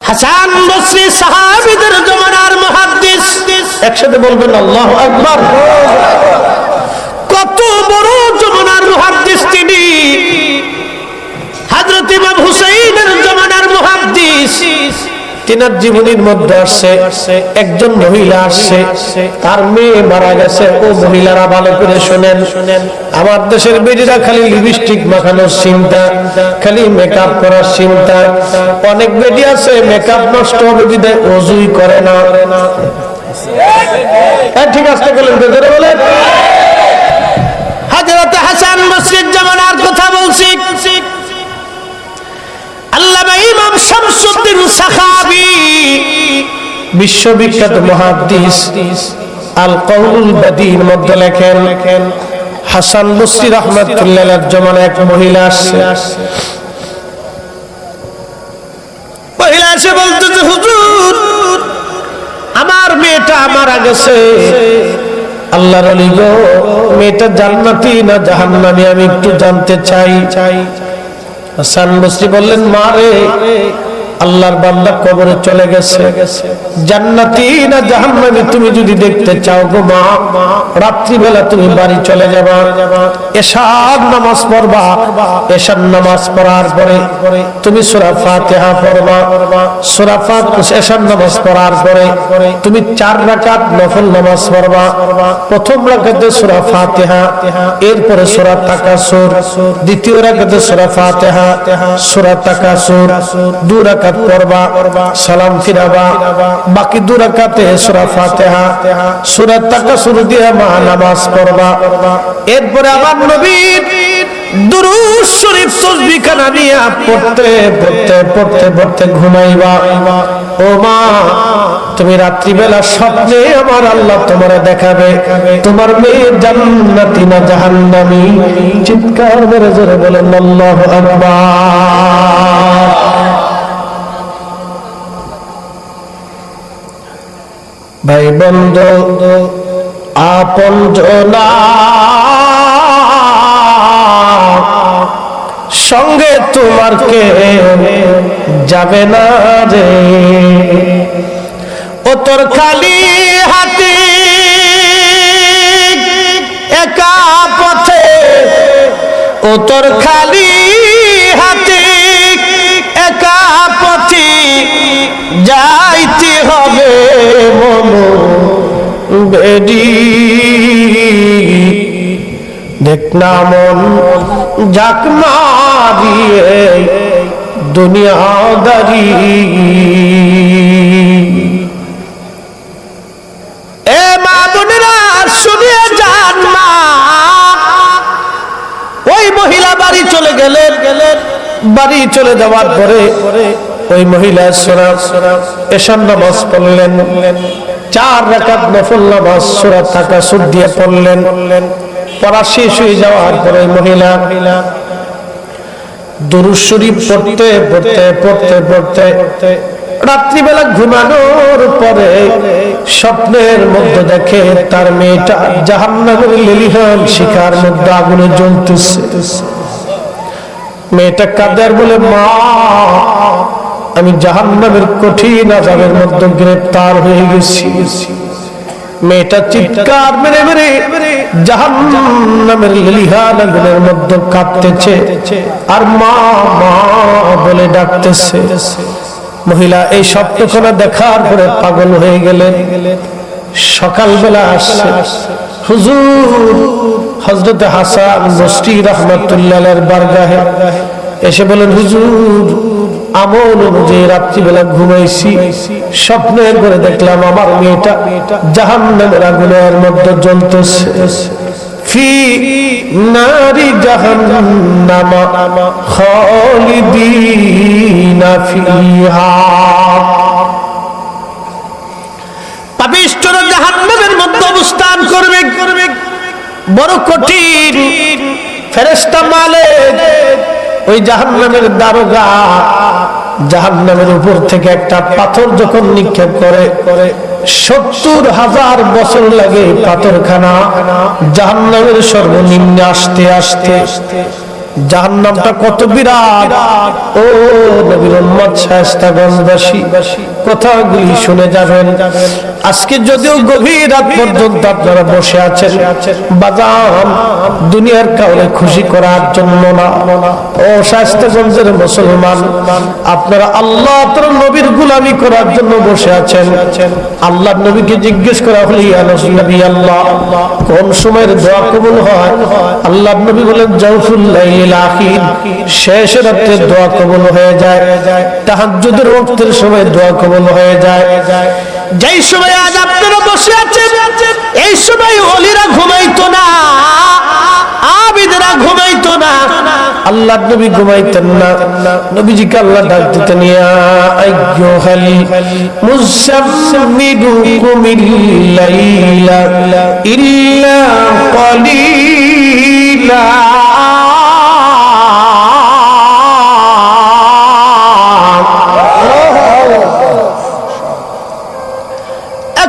হাসান বসরি সাহাবীদের জমানার মুহাদ্দিস, একসাথে বলবেন আল্লাহু আকবার। কত বড় জমানার মুহাদ্দিস তিনি, হযরত ইমাম হুসাইনের জমানার মুহাদ্দিস। তিনার জীবনীর মধ্যে আসছে একজন মহিলা আসছে, তার মেয়ে মারা গেছে। ও মহিলারা ভালো করে শুনেন, আমার দেশের বেটিরা খালি লিপস্টিক মাখানোর চিন্তা, খালি মেকআপ করার চিন্তা। অনেক বেটি আছে মেকআপ নষ্ট হবে বিধায় ওযুই করে না। ঠিক আছে বলেন, বলেন। হযরত হাসান বসরির জামানার কথা বলছি। আল্লামা ইমাম শামসুদ্দিন সাখাবী বিশ্ববিখ্যাত মুহাদ্দিস আল কওলুল বাদীর মধ্যে লেখেন, হাসান বসরি রাহমাতুল্লাহ আলাইহির জামানায় এক মহিলা আসছে। মহিলা এসে বলতেছে, হুজুর আমার মেয়েটা মারা গেছে। আল্লাহর ওলি গো, মেয়েটা জান্নাতি না জাহান্নামী আমি একটু জানতে চাই। হাসান বসরি বললেন, মা রে, আল্লাহর বান্দা কবরে চলে গেছে, জান্নাতি না জাহান্নামী তুমি যদি দেখতে চাও গো মা, রাত্রি বেলা তুমি বাড়ি চলে যাবা, এশার নামাজ পড়বা। এশার নামাজ পড়ার পরে তুমি সূরা ফাতিহা পড়বা। সূরা ফাতিহা এশার নামাজ পড়ার পরে তুমি 4 রাকাত নফল নামাজ পড়বা। প্রথম রাকাতে সূরা ফাতিহা, এরপরে সূরা তাকাসুর, দ্বিতীয় রাকাতে সূরা ফাতিহা, সূরা তাকাসুর, 2 রাকাত পড়বা, সালাম ফিরাবা। বাকি 2 রাকাতে সূরা ফাতিহা, সূরা তাকাসুর দিয়ে মা নামাজ পড়বা। এরপরে আমার নবীর দুরূদ শরীফ তাসবিহ খানা নিয়ে পড়তে ঘুমাইবা। ও মা, তুমি রাত্রি বেলা স্বপ্নে আমার আল্লাহ তোমারে দেখাবে তোমার মেয়ে জান্নাতি না জাহান্নামী। চিৎকার মেরে জোরে বলেন আল্লাহু আকবার। ভাই বন্ধু আপন জনা সঙ্গে তোমার কে যাবে না রে, ও তোর খালি হাতে একা পথে, ও তোর খালি হাতে একা পথে যাইতে হবে মন বেডি। দেখ না মন যাক মারিয়ে দুনিয়াদারি। এ মা বোনেরা শুনিয়ে যান মা, ওই মহিলা বাড়ি চলে গেলেন। বাড়ি চলে যাওয়ার পরে ওই মহিলা এশার নামাজ পড়লেন, 4 রাকাত নফল নামাজ সূরা তাকাসুর দিয়ে পড়লেন। পড়া শেষ হয়ে যাওয়ার পরে মহিলা দুরূদ শরীফ পড়তে রাত্রিবেলা ঘুমানোর পরে স্বপ্নের মধ্যে দেখে তার মেয়েটা জাহান্নামের লেলিহান শিখার মধ্যে আগুনে জ্বলতেছে। মেয়েটা কাঁদে আর বলে, মা আমি জাহান্নামের কঠিন আযাবের মধ্যে গ্রেফতার হয়ে গেছি। মেয়েটা চিৎকার মেরে মেরে জাহান্নামের লেলিহান আগুনের মধ্যে কাঁদতেছে আর মা মা বলে ডাকতেছে। মহিলা এই স্বপ্নখানা দেখার পরে পাগল হয়ে গেলেন। সকালবেলা আসছে হুজুর হযরত হাসান বসরি রাহমাতুল্লাহ আলাইহির বারগাহে এসে বলেন, হুজুর আমল অনুযায়ী রাত্রিবেলা ঘুমাইছি, স্বপ্নের করে দেখলাম আমার মেয়েটা জাহান্নামের আগুনের মধ্যে জ্বলতেছে। ফি নারি জাহান্নাম খালিদিনা ফিহা, পাপিষ্ঠরা জাহান্নামের মধ্যে অবস্থান করবে। বড় কঠিন। ফেরেশতা মালিক ওই জাহান্নামের দারোগা জাহান্নামের উপর থেকে একটা পাথর যখন নিক্ষেপ করে 70,000 বছর লাগে পাথরখানা জাহান্নামের সর্বনিম্নে আসতে আসতে। জাহান্নামটা কত বিরাট। ও নবীর উম্মত শায়েস্তাগঞ্জবাসী, কথাগুলি শুনে যাবেন। আজকে যদিও গভীর রাত পর্যন্ত আপনারা বসে আছেন, বাজান দুনিয়ার কাউকে খুশি করার জন্য না। ও শায়েস্তাগঞ্জের মুসলমান, আপনারা আল্লাহ তাআলার নবীর গোলামি করার জন্য বসে আছেন। আল্লাহর নবীকে জিজ্ঞেস করা হলো, ইয়া রাসূলুল্লাহ, কোন সময়ের দোয়া কবুল হয়? আল্লাহর নবী বলেন, জাওফুল লাইলিল আখির, শেষ রাতে দোয়া কবুল হয়ে যায়। তাহাজ্জুদের ওয়াক্তের সময় দোয়া কবুল হয়ে যায়। যেই সময় আজ আপনারা বসে আছেন, এই সময় ওলিরা ঘুমাইতো না, আবিদরা ঘুমাইতো না, আল্লাহর নবী ঘুমাইতেন না। নবীজিকে আল্লাহ ডাক দিতেন, ইয়া আইয়ুহাল মুযাম্মিলু কুমিল লাইলা ইল্লা কালিলা।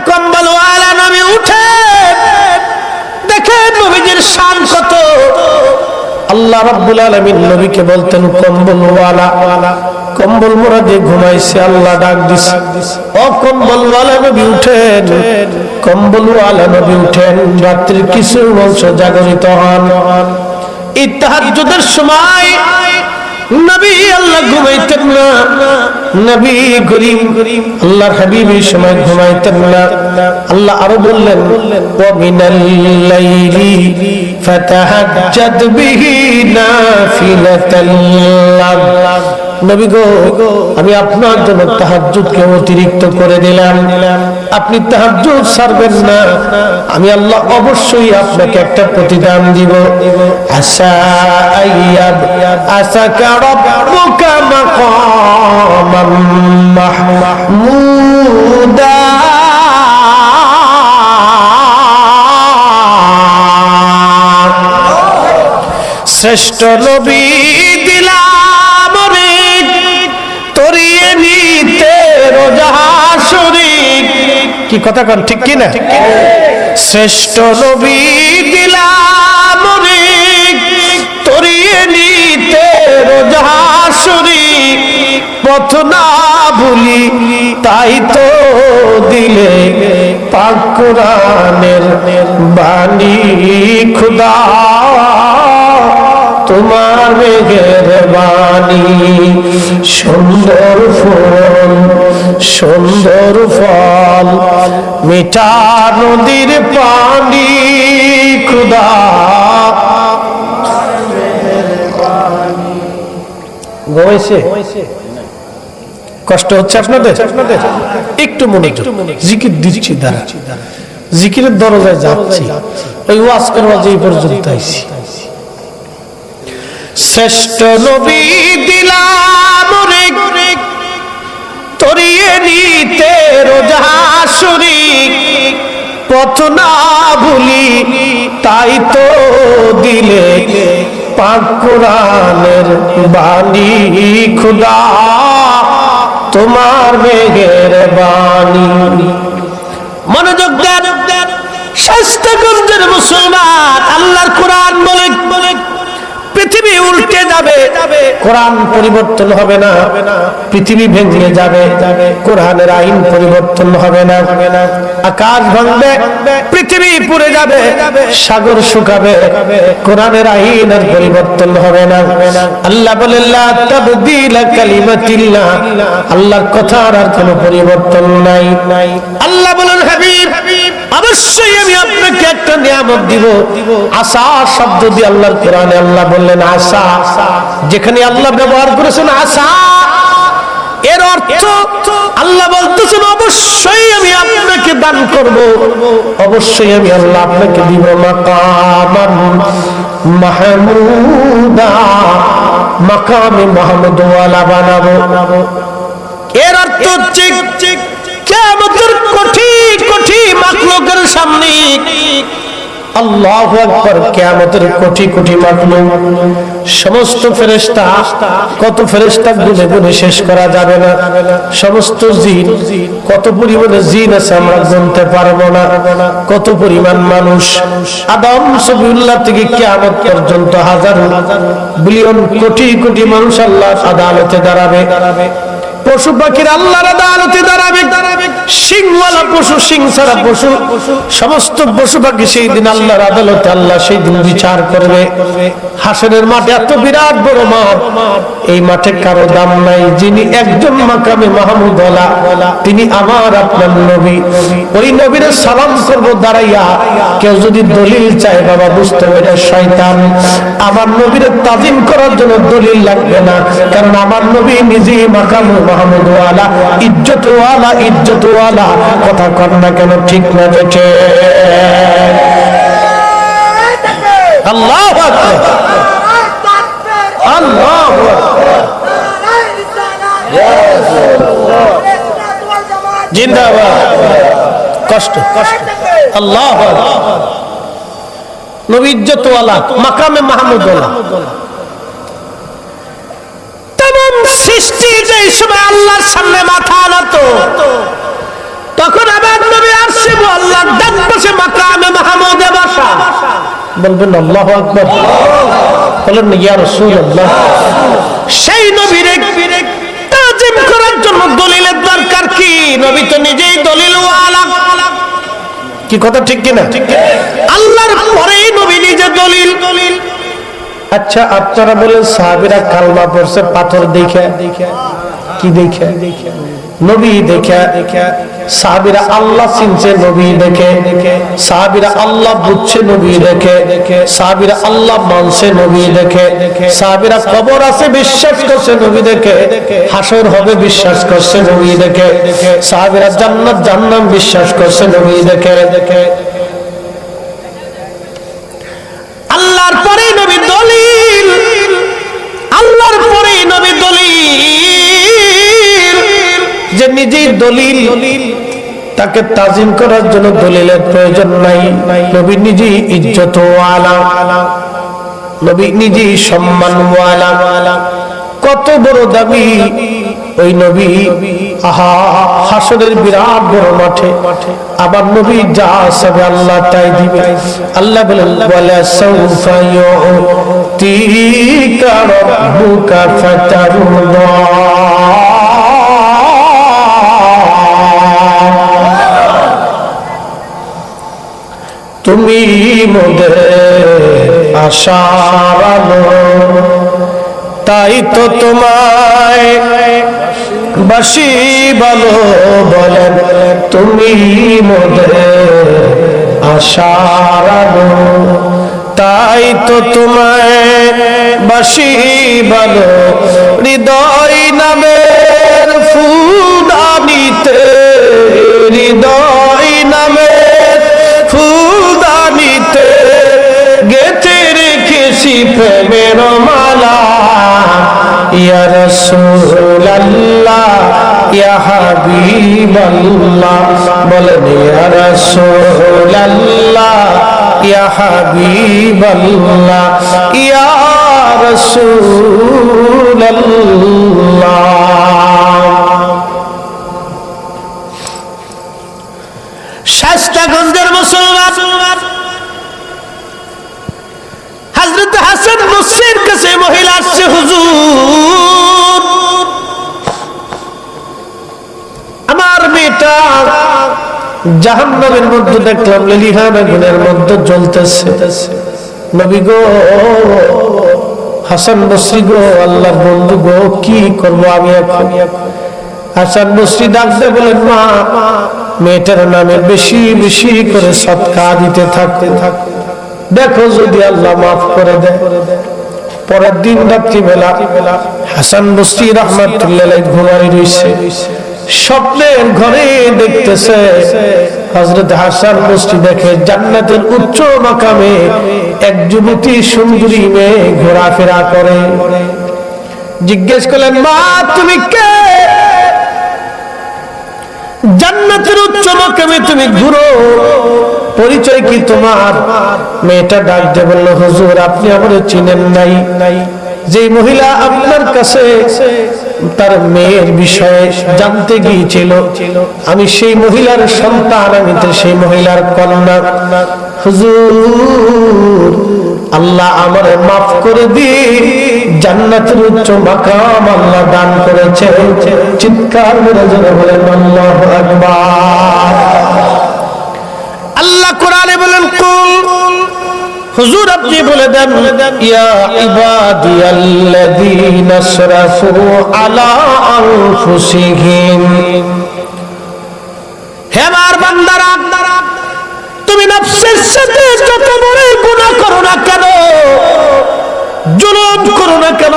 কম্বলওয়ালা নবী উঠে দেখেন নবীজির শান কত। আল্লাহ রাব্বুল আলামিন নবীকে বলতেন, কম্বলওয়ালা, কম্বল মোড়া দিয়ে ঘুমাইছে। আল্লাহ ডাক দিছে, ও কম্বলওয়ালা নবী উঠেন, কম্বলওয়ালা নবী উঠেন। রাত্রির কিছু অংশ জাগরিত হন। এই তাহাজ্জুদের সময় নবী আল্লাহ ঘুমাইতেন না, নবী গরীব আল্লাহর হাবিব এই সময় ঘুমাইতেন না। আল্লাহ আরো বললেন, ওয়া মিনাল লাইলি ফাতাহাজ্জাদ বিহি নাফিলাতাল লাক। নবী গো, আমি আপনার জন্য তাহাজ্জুদকে অতিরিক্ত করে দিলাম, আপনি তাহাজ্জুদ ছাড়বেন না, আমি আল্লাহ অবশ্যই আপনাকে একটা প্রতিদান দিব। আসা আইয়াব আসাকা রাব্বুকা মাকামান মাহমুদা। শ্রেষ্ঠ নবী দিলাম রে তরিয়ে নিতে রোজাহাসুরিক। কি কথা কন, ঠিক কি না? শ্রেষ্ঠ নবী দিলাম রে তরিয়ে নিতে রোজাহাসুরিক। পথ না ভুলি তাই তো দিলে পাক কোরআনের বাণী। খুদা তোমার মেহেরবানি, সুন্দর ফুল সুন্দর ফল মিঠা নদীর পানি। খুদা ঘুমাইছে? কষ্ট হচ্ছে আপনাদের? একটু মনোযোগ, জিকির দিচ্ছি, দাঁড়া জিকিরের দরজায় যাচ্ছি, ওই ওয়াজ করবা যে পর্যন্ত আইছি। শ্রেষ্ঠ নবী দিলাম রে তরিয়ে নিতে রোজাহাসুরিক। পথ না ভুলি তাই তো দিলে পাক কোরআনের বাণী। খুদা তোমার মেহেরবানি। মনোযোগ দেন শায়েস্তাগঞ্জের মুসলমান, আল্লাহর কোরআন বলে পৃথিবী উল্টে যাবে, কোরআন পরিবর্তন হবে না। পৃথিবী ভেঙে যাবে, কোরআনের আইন পরিবর্তন হবে না। আকাশ ভাঙবে, পৃথিবী পুড়ে যাবে, সাগর শুকাবে, কোরআনের আইনের পরিবর্তন হবে না। আল্লাহ বলেন, লা তাবদীলা কালিমাতিল্লাহ, আল্লাহর কথার আর কোনো পরিবর্তন নাই। আল্লাহ বলেন, হাবিব অবশ্যই আমি আপনাকে একটা নিয়ামত দিব। আশা শব্দ দিয়ে আল্লাহর কোরআনে আল্লাহ বললেন আশা। যেখানে আল্লাহ ব্যবহার করেছেন আশা, এর অর্থ আল্লাহ বলতেছেন অবশ্যই আমি আপনাকে দান করব, অবশ্যই আমি আল্লাহ আপনাকে দিব মাকামান মাহমুদা, মাকামে মাহমুদ ওয়ালা বানাবো। এর অর্থ হচ্ছে কিয়ামতের কোটি কোটি মাখলুকের সামনে আল্লাহু আকবার। কিয়ামতের কোটি কোটি মাখলুক, সমস্ত ফেরেশতা, কত ফেরেশতা গুনে গুনে শেষ করা যাবে না। সমস্ত জিন, কত পরিমাণে জিন আছে আমরা গুনতে পারবো না। কত পরিমাণ মানুষ, আদম সফিউল্লাহ থেকে কিয়ামত পর্যন্ত হাজার বিলিয়ন কোটি কোটি মানুষ আল্লাহর আদালতে দাঁড়াবে। পশু পাখির আল্লাহর আদালতে দাঁড়াবে। সিংওয়ালা পশু, সিং ছাড়া পশু, সমস্ত পশু পাখি সেই দিন আল্লাহর আদালতে আল্লাহ সেই দিন বিচার করবে। হাসরের মাঠে এত বিরাট বড় মাঠ, এই মাঠে কারো দাম নাই। যিনি একজন মাকামে মাহমুদ ওয়ালা, তিনি আমার আপনার নবী। ওই নবীর সালাম করব দাঁড়াইয়া। কেউ যদি দলিল চায়, বাবা বুঝতে হবে শয়তান। আমার নবীর তাজিম করার জন্য দলিল লাগবে না, কারণ আমার নবী নিজেই মাকামে মাহমুদ ওয়ালা, ইজ্জত ওয়ালা, ইজ্জত ওয়ালা। কথা কর না কেন, ঠিক না বেঠে? আল্লাহু আকবার, আল্লাহু আকবার, জিন্দাবাদ। কষ্ট কষ্ট, আল্লাহু আকবার। নবী ইজ্জত ওয়ালা, মাকামে মাহমুদ ওয়ালা। তমাম সৃষ্টি যেই সময় আল্লাহর সামনে মাথা নত, তখন আবার নবী আরশে আল্লাহর ডান পাশে মাকামে মাহমুদে বসা। বলবেন আল্লাহু আকবার, বলেন ইয়া রাসূলুল্লাহ। সেই নবীরে তাজিম করার জন্য দলিলের দরকার কি? নবী তো নিজেই দলিল ওয়ালা। কি কথা ঠিক কিনা? আল্লাহর পরেই নবী নিজে দলিল। আচ্ছা, আপনারা বলেন সাহাবীরা কালমা পড়ছে পাথর দেখে, কি দেখে? নবী দেখে। সাহাবীরা আল্লাহ চিনছে নবী দেখে। সাহাবীরা আল্লাহ বুঝছে নবী দেখে। সাহাবীরা আল্লাহ মানছে নবী দেখে। সাহাবীরা কবর আছে বিশ্বাস করছে নবী দেখে। হাসর হবে বিশ্বাস করছে নবী দেখে। সাহাবীরা জান্নাত জাহান্নাম বিশ্বাস করছে নবী দেখে। আল্লাহর পরে নবী দলিল, আল্লাহর পরে নবী দলিল। যে নিজেই দলিল, তাকে তাজিম করার জন্য দলিলের প্রয়োজন নাই। নবী নিজেই ইজ্জত ওয়ালা, নবী নিজেই সম্মান ওয়ালা। কত বড় দাবি ওই নবী। আহা, হাসরের বিরাট বড় মাঠে আবার নবী যা চাবে আল্লাহ তাই দিবে। আল্লাহ বলেন ওয়ালা সাউফা ইউতিকা রাব্বুকা ফাতারদা। তুমি মোদের আশার আলো, তাই তো তোমায় বাসি ভালো বলেন। তুমি মোদের আশার আলো, তাই তো তোমায় বাসি ভালো। হৃদয় নামের ফুলদানিতে, হৃদয় নামের ফুলদানিতে গেঁথে রেখেছি প্রেমের মালা। ইয়া রাসূলুল্লাহ, ইয়া হাবিবাল্লাহ, বলেন ইয়া রাসূলুল্লাহ, ইয়া হাবিবাল্লাহ, ইয়া রাসূলুল্লাহ। শাস্তাগঞ্জের মুসলমান হযরত হাসান বসরির কাছে মহিলা আসছে, হুজুর আমার মেয়েটা জাহান্নামের মধ্যে দেখলাম লেলিহান আগুনের মধ্যে জ্বলতেছে। নবী গো, হাসান বসরি গো, আল্লাহর বন্ধু গো, কি করবো আমি এখন? হাসান বসরি ডাকতে বলেন, মা মেয়েটার নামে বেশি বেশি করে সদকা দিতে থাকতে থাকতে, দেখো যদি আল্লাহ মাফ করে দেয়। পরের দিন রাত্রিবেলা হাসান বসরি রাহমাতুল্লাহ আলাইহি ঘুমায় রইছে। স্বপ্নের ঘরে দেখতেছে হযরত হাসান বসরি দেখে জান্নাতের উচ্চ মাকামে এক যুবতী সুন্দরী মেয়ে ঘোরাফেরা করে। জিজ্ঞেস করলেন, মা তুমি কে? জান্নাতের উচ্চ মাকামে তুমি ঘুরো, পরিচয় কি তোমার? মেয়েটা ডাক দিয়ে বলল, হুজুর আপনি আমারে চিনেন নাই। যে মহিলা আপনার কাছে তার মেয়ের বিষয়ে জানতে গিয়েছিল, আমি সেই মহিলার সন্তান, আমি তো সেই মহিলার কন্যা। হুজুর আল্লাহ আমারে মাফ করে দিয়ে জান্নাতের উচ্চ মাকাম আল্লাহ দান করেছে। চিৎকার করে জোরে বলেন আল্লাহু আকবার। আল্লাহ কোরআনে বলেন, কুল হুজুর আপনি বলে দেন, ইয়া ইবাদিয়াল্লাযীনা আসরাফু আলা আনফুসিহিম, হে আমার বান্দারা, তুমি নফসের সাথে যত বড় গুনাহ করো না কেন, জুলুম করো না কেন,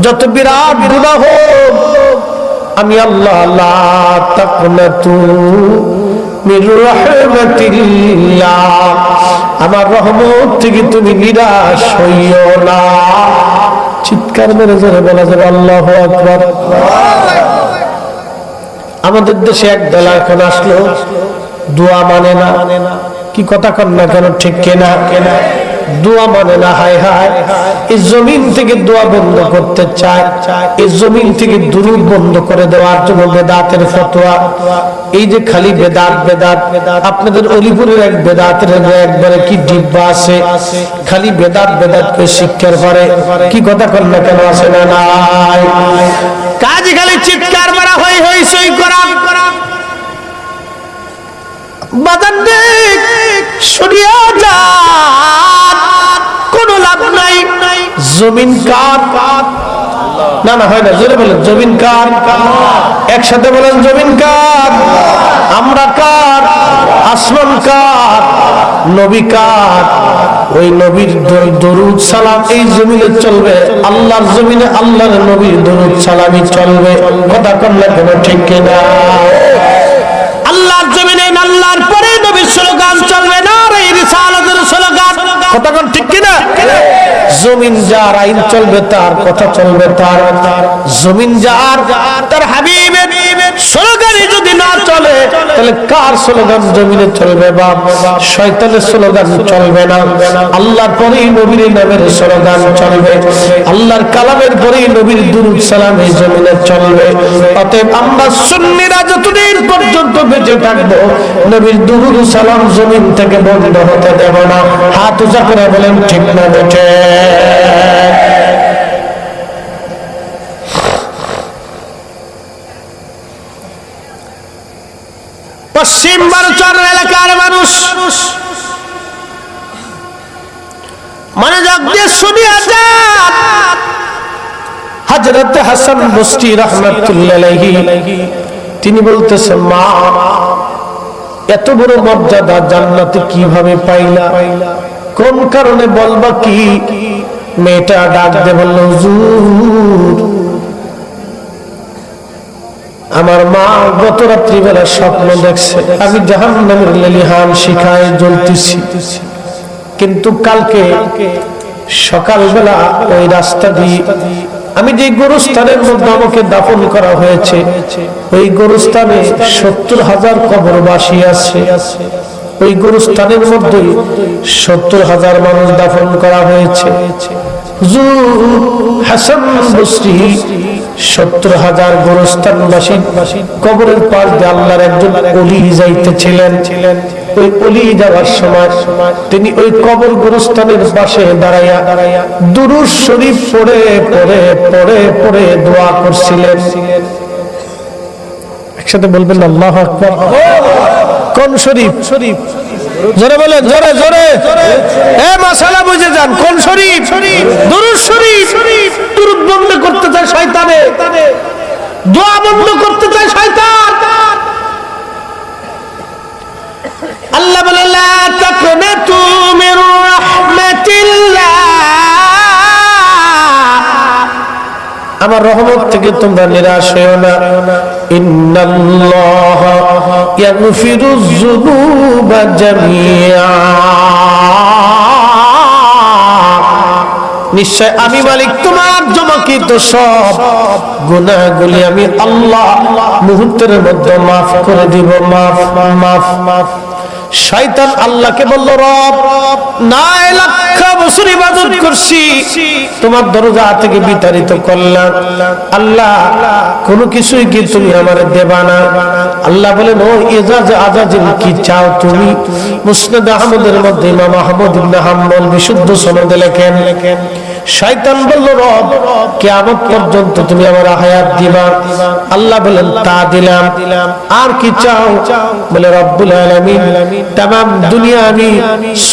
যত বিরাট গুনাহ হোক, আমি আল্লাহ লা তাকনাতু মির রাহমাতিল্লাহ, আমার রহমত থেকে তুমি নিরাশ হইও না। চিৎকার মেরে জোরে বলা যাবে আল্লাহু আকবার। আমাদের দেশে এক দল এখন আসলো, দোয়া মানে না। কি কথা কন না কেন, ঠিক কিনা? দোয়া মানে না। হায় হায়, এই জমিন থেকে দোয়া বন্ধ করতে চায়, এই জমিন থেকে দুরূদ বন্ধ করে দেওয়ার জন্য বেদাতের ফতোয়া। এই যে খালি বেদাত বেদাত, আপনাদের অলিপুরের এক বেদাতের একবারে কি ডিব্বা আছে, খালি বেদাত বেদাত কে শিক্ষার পরে। কি কথা কন না কেন, আছে না নাই? কাজে খালি চিৎকার মারা হই হই সই করা। বাজার দেখ সরিয়া যা, কোন লাভ নাই। জমিন কার? না না হয় না, জোরে বলেন জমিন কার? একসাথে বলেন জমিন কার? আমরা কার? আসমান কার? নবী কার? ওই নবীর দরুদ সালাম এই জমিনে চলবে, আল্লাহর জমিনে আল্লাহর নবীর দরুদ সালামই চলবে। কথা কন্যা কেন, ঠিক কিনা? আল্লাহর জমিনে আল্লাহর পরে নবীর স্লোগান চলবে না, এই রিসালাতের স্লোগান। কথা কোন ঠিক কিনা? জমিন যার আইন চলবে, তার কথা চলবে, তার জমিন যার, তার হাবিবের স্লোগানে যদি না চলে, তাহলে কার স্লোগান জমিনে চলবে? বাপ শয়তানের স্লোগান চলবে না। আল্লাহর পরেই নবীর নামের স্লোগান চলবে, আল্লাহর কালামের পরেই নবীর দুরূদ সালাম এই জমিনে চলবে। অতএব আমরা সুন্নিরা যতদিন পর্যন্ত বেঁচে থাকবো, নবীর দুরূদ সালাম জমিন থেকে বন্ধ হতে দেব না। হাত উঁচা করে বলেন ঠিক না বেঠে? পশ্চিম ভারতের এলাকার মানুষ মনোযোগ দিয়ে শুনিয়া যান। হযরত হাসান বসরি রাহমাতুল্লাহ আলাইহি তিনি বলতেছেন, মা এত বড় মর্যাদা জান্নাতে কিভাবে পাইলা? কোন কারণে বলবা কি? মেয়েটা ডাক দিয়ে বলল, হুজুর আমার মা গত রাত্রি বেলা স্বপ্ন দেখছে আমি জাহান্নামের লেলিহান শিখায় জ্বলতেছি, কিন্তু কালকে সকালবেলা ওই রাস্তা দিয়ে আমি যে গোরস্থানের মধ্যে আমাকে দাফন করা হয়েছে, ওই গোরস্থানে 70,000 কবরবাসী আছে। ওই গোরস্থানের মধ্যে 70,000 মানুষ দাফন করা হয়েছে। হুজুর হাসান বসরি 70,000 গোরস্থানবাসী কবরের পাশ দিয়ে আল্লাহর একজন ওলি যাইতেছিলেন। ওই ওলি যাওয়ার সময় তিনি ওই কবর গোরস্থানের পাশে দাঁড়াইয়া দুরূদ শরীফ পড়ে পড়ে পড়ে পড়ে দোয়া করছিলেন। একসাথে বলবেন আল্লাহু আকবার। কোন শরীফ? জোরে বলেন, জোরে জোরে। এ মাশাআল্লাহ বুঝে যান, কোন শরীফ? দুরূদ শরীফ। দুরূদ বন্ধ করতে চায় শয়তানে, দোয়া বন্ধ করতে চায় শয়তান। আল্লাহ বলে, লা তাকনাতু মির রাহমাতিল্লাহ, আমার রহমত থেকে তোমরা নিরাশ হও না। ইন্নাল্লাহা ইয়াগফিরুয যুনুবা জামিআ, নিশ্চয় আমি মালিক তোমার জমাকৃত সব গুনাহগুলি আমি আল্লাহ মুহূর্তের মধ্যে মাফ করে দিব। মাফ মাফ মাফ। শয়তান আল্লাহকে বলল, রব না লাখ বছর ইবাদত করছি, তোমার দরজা থেকে বিতাড়িত করলাম, আল্লাহ কোন কিছুই কি তুমি আমারে দেবা না? আল্লাহ বলেন, ও ইজাজ আজাজিল, কি চাও তুমি? মুসনাদ আহমদের মধ্যে ইমাম আহমদ ইবনে হাম্বল বিশুদ্ধ সনদে লেখেন, শয়তান বলল, রব কিয়ামত পর্যন্ত তুমি আমার হায়াত দিবা। আল্লাহ বলেন, তা দিলাম, আর কি চাও? বলে, রব্বুল আলামিন तमाम দুনিয়া আমি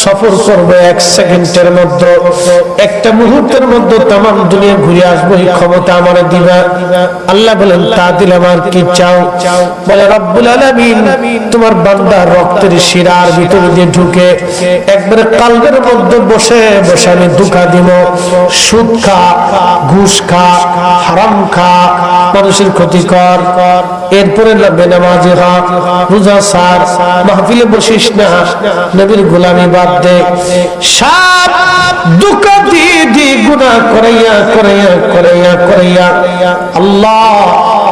সফর করব, এক সেকেন্ডের মধ্যে, একটা মুহূর্তের মধ্যে तमाम দুনিয়া ঘুরে আসবো, এই ক্ষমতা আমারে দিবা। আল্লাহ বলেন, তা দিলাম, আর কি চাও? বলে, রব্বুল আলামিন তোমার বান্দার রক্তের শিরার ভিতরে দিয়ে ঢুকে একবারে কলবের মধ্যে বসে বসে আমি ধোঁকা দিব, সুদ খা, ঘুষ খা, হারাম খা, মানুষের ক্ষতি কর, এরপরে বেনামাজি হ, রোজা ছাড়, মাহফিলে বসিস না, নবীর গোলামি বাদ দে, সব ধোঁকা দিয়ে দিয়ে গুনাহ করাইয়া করাইয়া করাইয়া করাইয়া আল্লাহ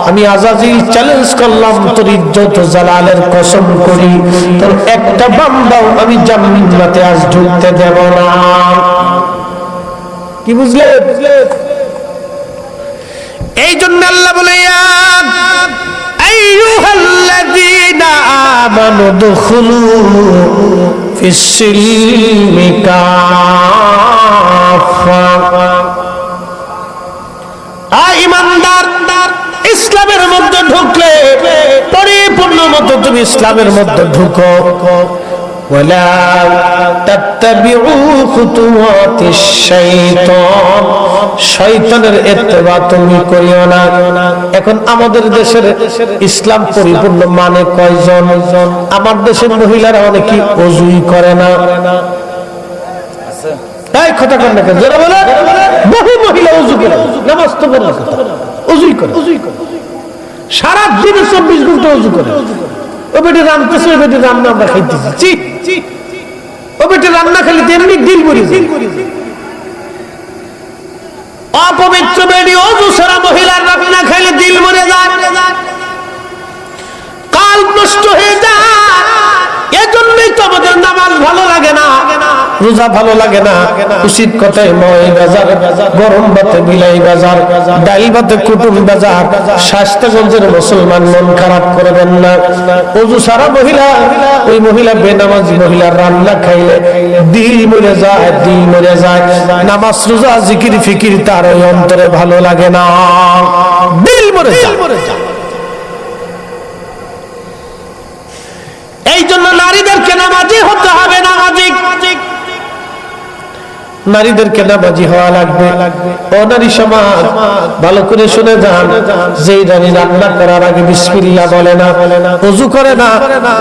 আমি আজাজিল চ্যালেঞ্জ করলাম, তোর ইজ্জত জালালের কসম করি, তোর একটা বান্দাও আমি জান্নাতে আজ ঢুকতে দেব না। কি বুঝলে? এই জন্য আল্লাহ বলে, আইয়ুহাল্লাযীনা আমানু দুখুলু ফিস-সিলমি কাফা, ঈমানদার ইসলামের মধ্যে ঢুকলে পরিপূর্ণ মতো তুমি ইসলামের মধ্যে ঢুকো। ওয়ালা তাত্তাবিউ খুতুওয়াতিশ শাইতান, শয়তানের ইত্তেবা তুমি করিও না। এখন আমাদের দেশের ইসলাম পরিপূর্ণ মানে কয়জন? আমার দেশের মহিলারা অনেকে ওযুই করে না, তাই কথা কন না, যারা বলে বহু মহিলা ওযু করে, নামাজ তো পড়ে না, ওযুই করে, সারা দিনে 24 ঘন্টা ওযু করে। ও বেটি রান্নাতেছে, ও বেটি রান্না আমরা খাইতেছি, ও বেটি রান্না খালি তেমনি দিল করি। অপবিত্র বেটি ওযু ছাড়া মহিলার রান্না খাইলে দিল মরে যায়, কাল নষ্ট হয়ে যায়। এজন্যই তো আমাদের নামাজ ভালো লাগে না, রোজা ভালো লাগে না। উচিত কথায় ময় বাজার, গরম ভাতে বিলাই বাজার, ডাল ভাতে কুটুম বাজার। স্বাস্থ্যগঞ্জের মুসলমান মন খারাপ করবেন না। ওযু সারা মহিলা, ওই মহিলা বেনামাজি মহিলা রান্না খাইলে দিল মরে যায়, দিল মরে যায়। নামাজ রোজা জিকির ফিকির তার ওই অন্তরে ভালো লাগে না, দিল মরে যায়। এই জন্য নারীদেরকে নামাজি হতে হবে, নারীদেরকে নামাজি হওয়া লাগবে। ও নারী সমাজ, ভালো করে শুনে যান, যেই নারী রান্না করার আগে বিসমিল্লাহ বলে না, ওযু করে না,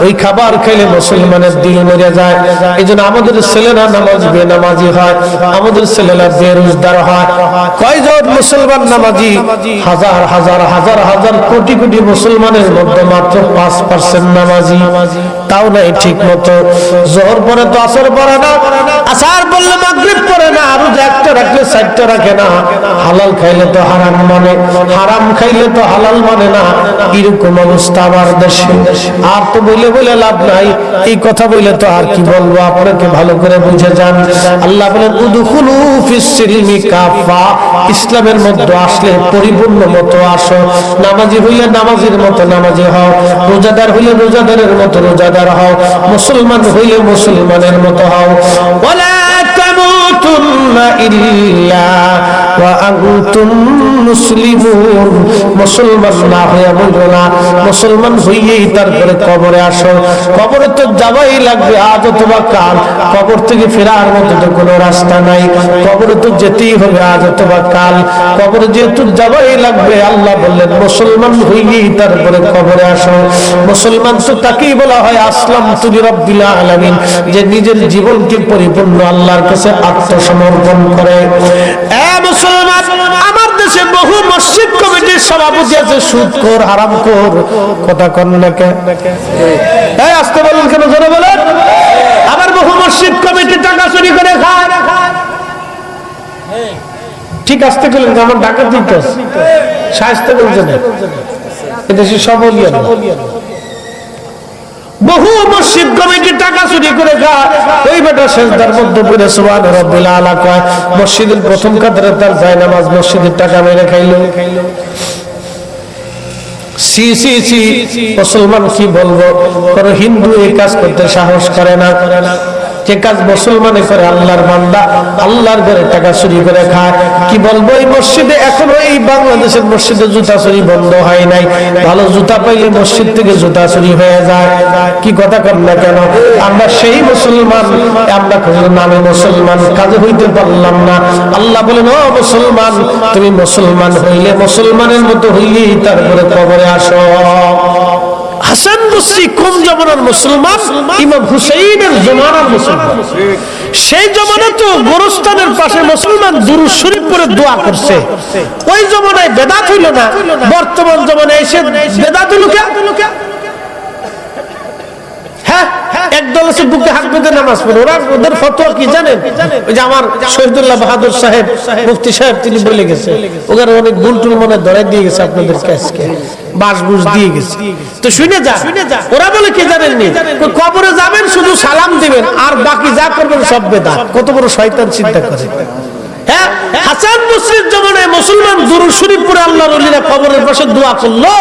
ওই খাবার খেলে মুসলমানের দিল মরে যায়। এই জন্য আমাদের ছেলেরা নামাজ বেনামাজি হয়, আমাদের ছেলেরা বেরোজগার হয়। কয়জন মুসলমান নামাজি? হাজার হাজার হাজার হাজার কোটি কোটি মুসলমানের মধ্যে মাত্র 5% নামাজি, তাও নাই ঠিক মতো। জোহর পরে তো আসর পরে না, আসর বললে মাগরিব পরে না, রোজা একটা রাখলে 4টা রাখে না। হালাল খাইলে তো হারাম মানে, হারাম খাইলে তো হালাল মানে না। এরকম অবস্থা আমার দেশে। আর তো বলে বলে লাভ নাই, এই কথা বলে তো আর কি বলবো, আপনাকে ভালো করে বুঝে যান। আল্লাহ বলেন, উদখুলু ফিস-সিলমি কাফা, ইসলামের মধ্যে আসলে পরিপূর্ণ মতো আসো। নামাজি হইলে নামাজির মতো নামাজি হও, রোজাদার হইলে রোজাদারের মতো রোজাদার হও, মুসলমান হইলে মুসলমানের মতো হও। ওয়ালা তামুতুন্না ইল্লা ওয়া আনতুম মুসলিমুন, মুসলমান না হয়ে বলবো না, মুসলমান হইয়েই তারপরে কবরে আসো। কবরে তো যাওয়াই লাগবে, আজ অথবা কাল। কবর থেকে ফেরার মতো তো কোনো রাস্তা নাই, কবরে তো যেতেই হবে আজ অথবা কাল। কবরে যেহেতু যাওয়াই লাগবে, আল্লাহ বললেন মুসলমান হইয়েই তারপরে কবরে আসো। মুসলমান তো তাকেই বলা হয় আসলামতু লিরাব্বিল আলামিন, যে নিজের জীবনকে পরিপূর্ণ আল্লাহর কাছে আত্মসমর্পণ করে। মুসলমান, আমার দেশে বহু মসজিদ কমিটির সভাপতি আছে সুদখোর, হারামখোর। কথা কন না কে? এই আসতে বলেন কেন, জোরে বলেন। আবার বহু মসজিদ কমিটি টাকা চুরি করে খায়। ঠিক আসতে গেলেন, আমার ঢাকা দিতে সাহায্য বলছে না, এদেশে সব বহু মসজিদ কমিটি টাকা চুরি করে খায়, ওই বেটা সেজদার মধ্যে পড়ে সুবহান রাব্বিল আলা কয়, মসজিদের প্রথম কাতারে তার জায়নামাজ মসজিদের টাকা মেরে খাইলো। সি সি সি, মুসলমান কি বলবো, কোন হিন্দু এই কাজ করতে সাহস করে না। যে কাজ মুসলমানে করে আল্লাহর বান্দা আল্লাহর ঘরে টাকা চুরি করে খায়। কি বলবো, এই মসজিদে এখনো, এই বাংলাদেশের মসজিদে জুতা চুরি বন্ধ হয় নাই। ভালো জুতা পাইলে মসজিদ থেকে জুতা চুরি হয়ে যায়। কি কথা কর না কেন? আমরা সেই মুসলমান, আমরা নামে মুসলমান, কাজে হইতে পারলাম না। আল্লাহ বলেন, ও মুসলমান, তুমি মুসলমান হইলে মুসলমানের মতো হইলেই তারপরে কবরে আসো। হাসান বসরি কোন জমানার মুসলমান? ইমাম হুসাইনের জমানার মুসলমান। সেই জমানা তো গোরস্থানের পাশে মুসলমান দুরূদ শরীফ পড়ে দোয়া করছে। ওই জমানায় বেদাত হইল না, বর্তমান জমানায় এসে বেদাত হইল কে? হ্যাঁ, একদল আছে বুকে হাত বেঁধে নামাজ পড়ে। ওরা ওদের ফতোয়া কি জানেন? ওই যে আমার শহীদুল্লাহ বাহাদুর সাহেব, মুফতি সাহেব, তিনি বলে গেছে, ওখানে অনেক ভুল টুল মনে ধরাই দিয়ে গেছে আপনাদের কাছে, বাসবুস দিয়ে গেছে। তো শুনে যা, ওরা বলে কি জানেননি, কবরে যাবেন শুধু সালাম দিবেন আর বাকি যা করবেন সব বেদাত। কত বড় শয়তান চিন্তা করে। হ্যাঁ, হাসান বসরির জমানায় মুসলমান দুরূদ শরীফ পড়ে আল্লাহর ওলিরা কবরের পাশে দোয়া করলো।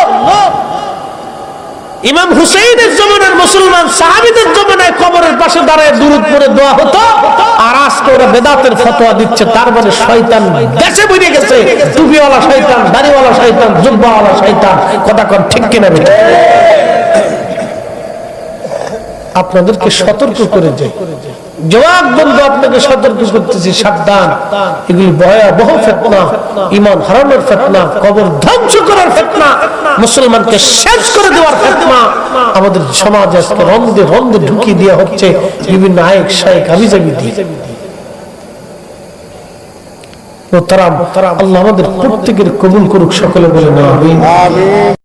ইমাম হুসাইনের জমানার মুসলমান সাহাবীদের জমানায় কবরের পাশে দাঁড়ায় দুরূদ পড়ে দোয়া হতো। আর আজকে ওরা বেদাতের ফতোয়া দিচ্ছে। তার মানে শয়তান দেশে বেরিয়ে গেছে। টুপিওয়ালা শয়তান, দাড়িওয়ালা শয়তান, জুব্বাওয়ালা শয়তান। কথা কোন ঠিক কিনা বেটা? আপনাদেরকে সতর্ক করে যাই, জবাব বন্ধু, আপনাকে সতর্ক করতেছি, সাবধান। এগুলি ভয়াবহ ফিতনা, ঈমান হারানোর ফিতনা, কবর ধ্বংস করার ফিতনা, মুসলমানকে শেষ করে দেওয়ার ফিতনা। আমাদের সমাজে আজকে রন্ধে রন্ধে ঢুকিয়ে দেওয়া হচ্ছে বিভিন্ন আয়েক শায়েক হাবিজাবি দিয়ে। আল্লাহ আমাদের প্রত্যেকের কবুল করুক, সকলে বলে আমিন।